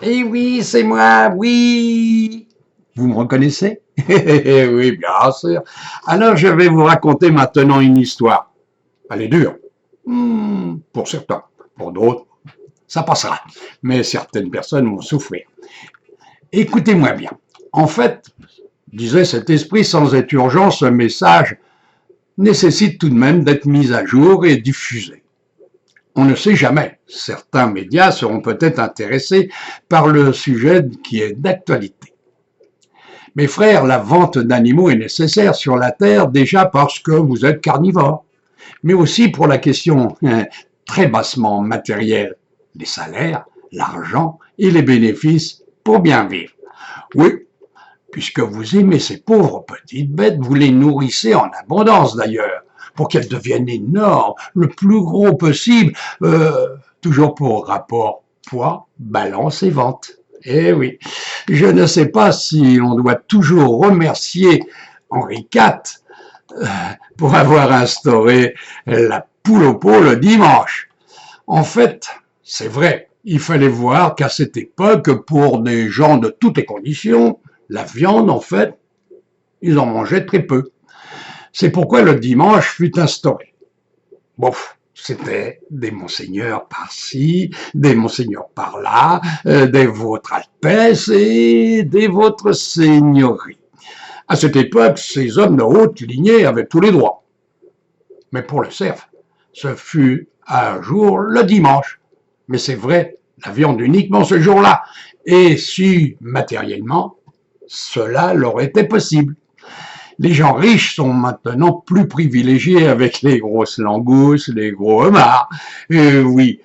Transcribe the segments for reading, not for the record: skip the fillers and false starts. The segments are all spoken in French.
Eh oui, c'est moi, oui. Vous me reconnaissez? Oui, bien sûr. Alors, je vais vous raconter maintenant une histoire. Elle est dure. Pour certains. Pour d'autres, ça passera. Mais certaines personnes vont souffrir. Écoutez-moi bien. En fait, disait cet esprit, sans être urgent, ce message nécessite tout de même d'être mis à jour et diffusé. On ne sait jamais. Certains médias seront peut-être intéressés par le sujet qui est d'actualité. Mes frères, la vente d'animaux est nécessaire sur la Terre déjà parce que vous êtes carnivores, mais aussi pour la question très bassement matérielle, les salaires, l'argent et les bénéfices pour bien vivre. Oui, puisque vous aimez ces pauvres petites bêtes, vous les nourrissez en abondance d'ailleurs, pour qu'elles deviennent énormes, le plus gros possible, toujours pour rapport poids, balance et vente. Eh oui, je ne sais pas si on doit toujours remercier Henri IV pour avoir instauré la poule au pot le dimanche. En fait, c'est vrai, il fallait voir qu'à cette époque, pour des gens de toutes les conditions, la viande, en fait, ils en mangeaient très peu. C'est pourquoi le dimanche fut instauré. Bon, c'était des monseigneurs par-ci, des monseigneurs par-là, des votre altesse et des votre seigneurie. À cette époque, ces hommes de haute lignée avaient tous les droits. Mais pour le cerf, ce fut un jour le dimanche. Mais c'est vrai, la viande uniquement ce jour-là. Et si, matériellement, cela leur était possible. Les gens riches sont maintenant plus privilégiés avec les grosses langoustes, les gros homards. Et oui,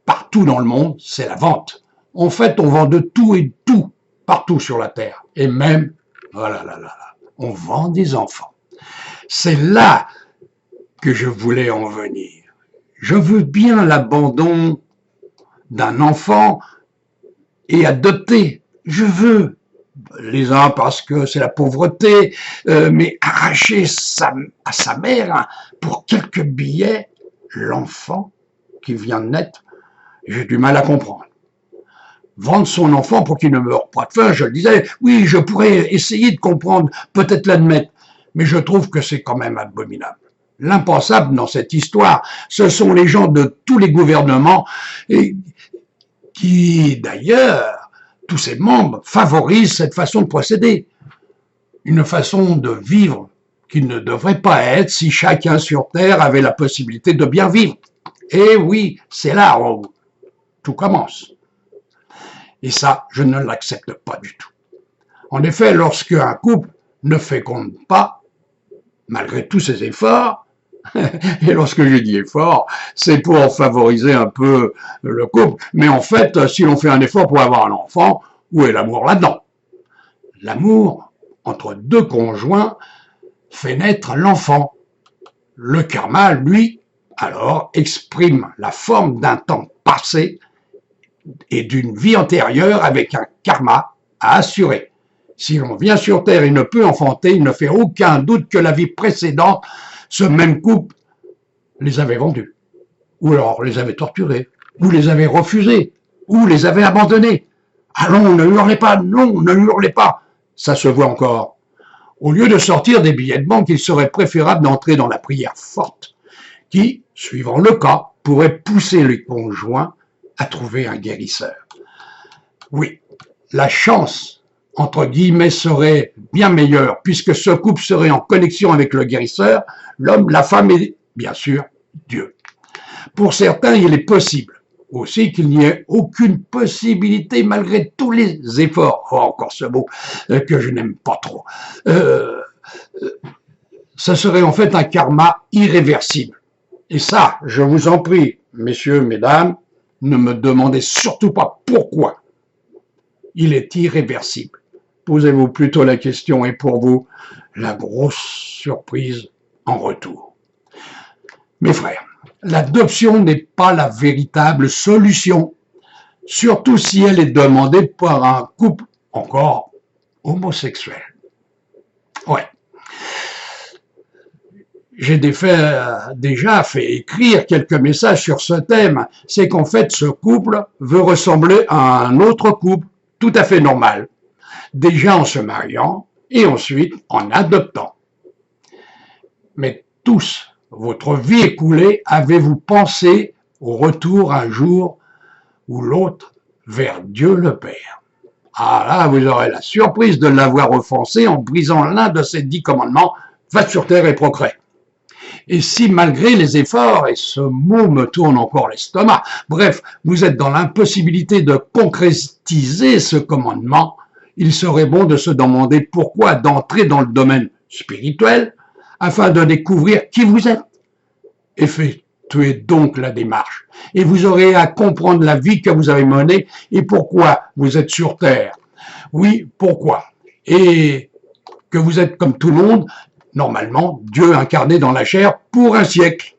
partout dans le monde, c'est la vente. En fait, on vend de tout et de tout, partout sur la Terre. Et même, oh là là là là, on vend des enfants. C'est là que je voulais en venir. Je veux bien l'abandon d'un enfant et adopter. Je veux les uns parce que c'est la pauvreté, mais arracher à sa mère pour quelques billets, l'enfant qui vient de naître, j'ai du mal à comprendre. Vendre son enfant pour qu'il ne meure pas de faim, je le disais, oui, je pourrais essayer de comprendre, peut-être l'admettre, mais je trouve que c'est quand même abominable. L'impensable dans cette histoire, ce sont les gens de tous les gouvernements et qui, d'ailleurs, tous ses membres favorisent cette façon de procéder. Une façon de vivre qui ne devrait pas être si chacun sur Terre avait la possibilité de bien vivre. Et oui, c'est là où tout commence. Et ça, je ne l'accepte pas du tout. En effet, lorsque un couple ne féconde pas, malgré tous ses efforts, et lorsque je dis effort, c'est pour favoriser un peu le couple. Mais en fait, si l'on fait un effort pour avoir un enfant, où est l'amour là-dedans? L'amour entre deux conjoints fait naître l'enfant. Le karma, lui, alors, exprime la forme d'un temps passé et d'une vie antérieure avec un karma à assurer. Si l'on vient sur Terre et ne peut enfanter, il ne fait aucun doute que la vie précédente, ce même couple les avait vendus, ou alors les avait torturés, ou les avait refusés, ou les avait abandonnés. Allons, ne hurlez pas, non, ne hurlez pas, ça se voit encore. Au lieu de sortir des billets de banque, il serait préférable d'entrer dans la prière forte, qui, suivant le cas, pourrait pousser les conjoints à trouver un guérisseur. Oui, la chance, entre guillemets, serait bien meilleure, puisque ce couple serait en connexion avec le guérisseur, l'homme, la femme et, bien sûr, Dieu. Pour certains, il est possible aussi qu'il n'y ait aucune possibilité malgré tous les efforts. Oh, encore ce mot que je n'aime pas trop. Ce serait en fait un karma irréversible. Et ça, je vous en prie, messieurs, mesdames, ne me demandez surtout pas pourquoi. Il est irréversible. Posez-vous plutôt la question et pour vous, la grosse surprise en retour. Mes frères, l'adoption n'est pas la véritable solution, surtout si elle est demandée par un couple encore homosexuel. Ouais. j'ai déjà fait écrire quelques messages sur ce thème. C'est qu'en fait, ce couple veut ressembler à un autre couple tout à fait normal, déjà en se mariant et ensuite en adoptant. Mais tous, votre vie écoulée, avez-vous pensé au retour un jour ou l'autre vers Dieu le Père? Ah là, vous aurez la surprise de l'avoir offensé en brisant l'un de ses 10 commandements, va sur terre et procrée. Et si malgré les efforts, et ce mot me tourne encore l'estomac, bref, vous êtes dans l'impossibilité de concrétiser ce commandement, il serait bon de se demander pourquoi d'entrer dans le domaine spirituel afin de découvrir qui vous êtes. Effectuez donc la démarche et vous aurez à comprendre la vie que vous avez menée et pourquoi vous êtes sur terre. Oui, pourquoi? Et que vous êtes comme tout le monde, normalement, Dieu incarné dans la chair pour un siècle.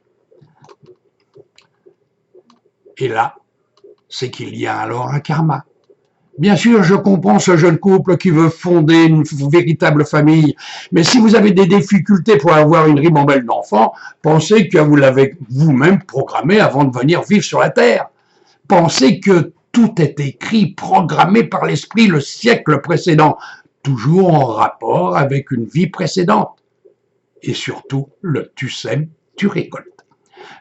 Et là, c'est qu'il y a alors un karma. Bien sûr, je comprends ce jeune couple qui veut fonder une véritable famille, mais si vous avez des difficultés pour avoir une ribambelle d'enfants, pensez que vous l'avez vous-même programmé avant de venir vivre sur la terre. Pensez que tout est écrit, programmé par l'esprit le siècle précédent, toujours en rapport avec une vie précédente. Et surtout, le tu sèmes, tu récoltes.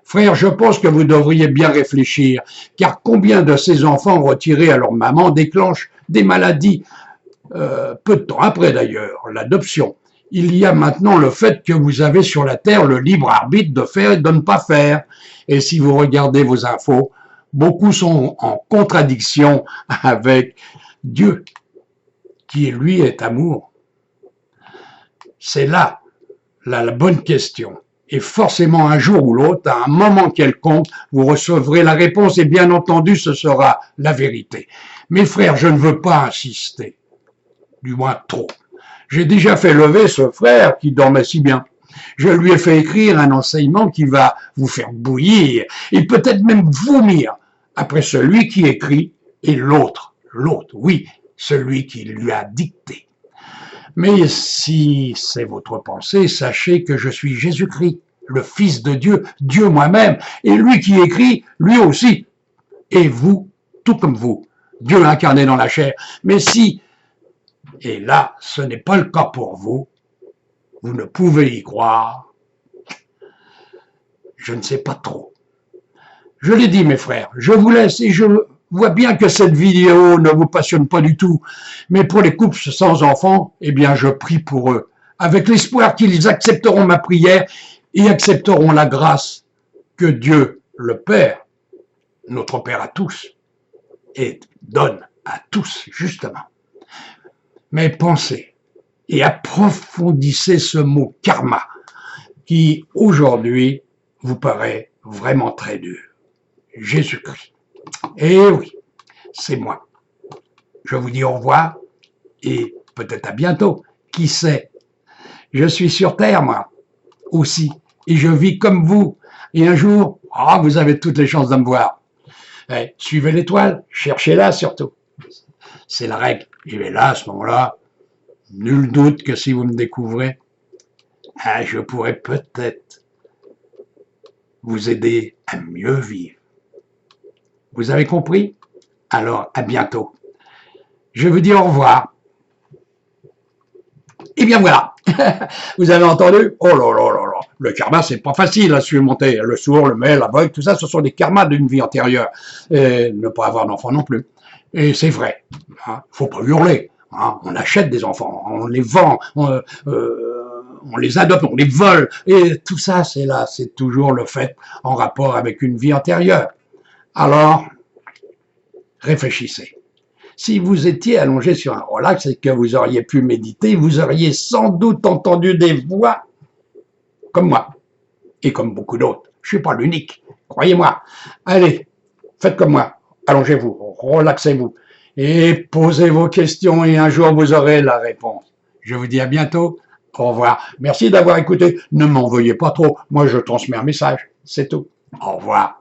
Frère, je pense que vous devriez bien réfléchir, car combien de ces enfants retirés à leur maman déclenchent des maladies, peu de temps après d'ailleurs, l'adoption. Il y a maintenant le fait que vous avez sur la terre le libre arbitre de faire et de ne pas faire. Et si vous regardez vos infos, beaucoup sont en contradiction avec Dieu, qui lui est amour. C'est là la bonne question. Et forcément, un jour ou l'autre, à un moment quelconque, vous recevrez la réponse et bien entendu, ce sera la vérité. Mes frères, je ne veux pas insister, du moins trop. J'ai déjà fait lever ce frère qui dormait si bien. Je lui ai fait écrire un enseignement qui va vous faire bouillir et peut-être même vomir après celui qui écrit et l'autre, oui, celui qui lui a dicté. Mais si c'est votre pensée, sachez que je suis Jésus-Christ, le Fils de Dieu, Dieu moi-même, et lui qui écrit, lui aussi, et vous, tout comme vous, Dieu incarné dans la chair. Mais si, et là, ce n'est pas le cas pour vous, vous ne pouvez y croire, je ne sais pas trop. Je l'ai dit, mes frères, je vous laisse et je vois bien que cette vidéo ne vous passionne pas du tout, mais pour les couples sans enfants, eh bien, je prie pour eux, avec l'espoir qu'ils accepteront ma prière et accepteront la grâce que Dieu, le Père, notre Père à tous, et donne à tous, justement. Mais pensez et approfondissez ce mot karma, qui aujourd'hui vous paraît vraiment très dur. Jésus-Christ. Eh oui, c'est moi. Je vous dis au revoir et peut-être à bientôt. Qui sait? Je suis sur Terre, moi, aussi. Et je vis comme vous. Et un jour, vous avez toutes les chances de me voir. Suivez l'étoile, cherchez-la surtout. C'est la règle. Je vais là, à ce moment-là. Nul doute que si vous me découvrez, je pourrais peut-être vous aider à mieux vivre. Vous avez compris? Alors, à bientôt. Je vous dis au revoir. Et bien voilà. Vous avez entendu? Oh là là là là. Le karma, c'est pas facile à surmonter. Le sourd, le mêle, l'aveugle, tout ça, ce sont des karmas d'une vie antérieure. Et ne pas avoir d'enfant non plus. Et c'est vrai. Faut pas hurler. On achète des enfants, on les vend, on les adopte, on les vole. Et tout ça, c'est là. C'est toujours le fait en rapport avec une vie antérieure. Alors, réfléchissez. Si vous étiez allongé sur un relax et que vous auriez pu méditer, vous auriez sans doute entendu des voix comme moi et comme beaucoup d'autres. Je ne suis pas l'unique, croyez-moi. Allez, faites comme moi, allongez-vous, relaxez-vous et posez vos questions et un jour vous aurez la réponse. Je vous dis à bientôt, au revoir. Merci d'avoir écouté. Ne m'en veuillez pas trop, moi je transmets un message, c'est tout. Au revoir.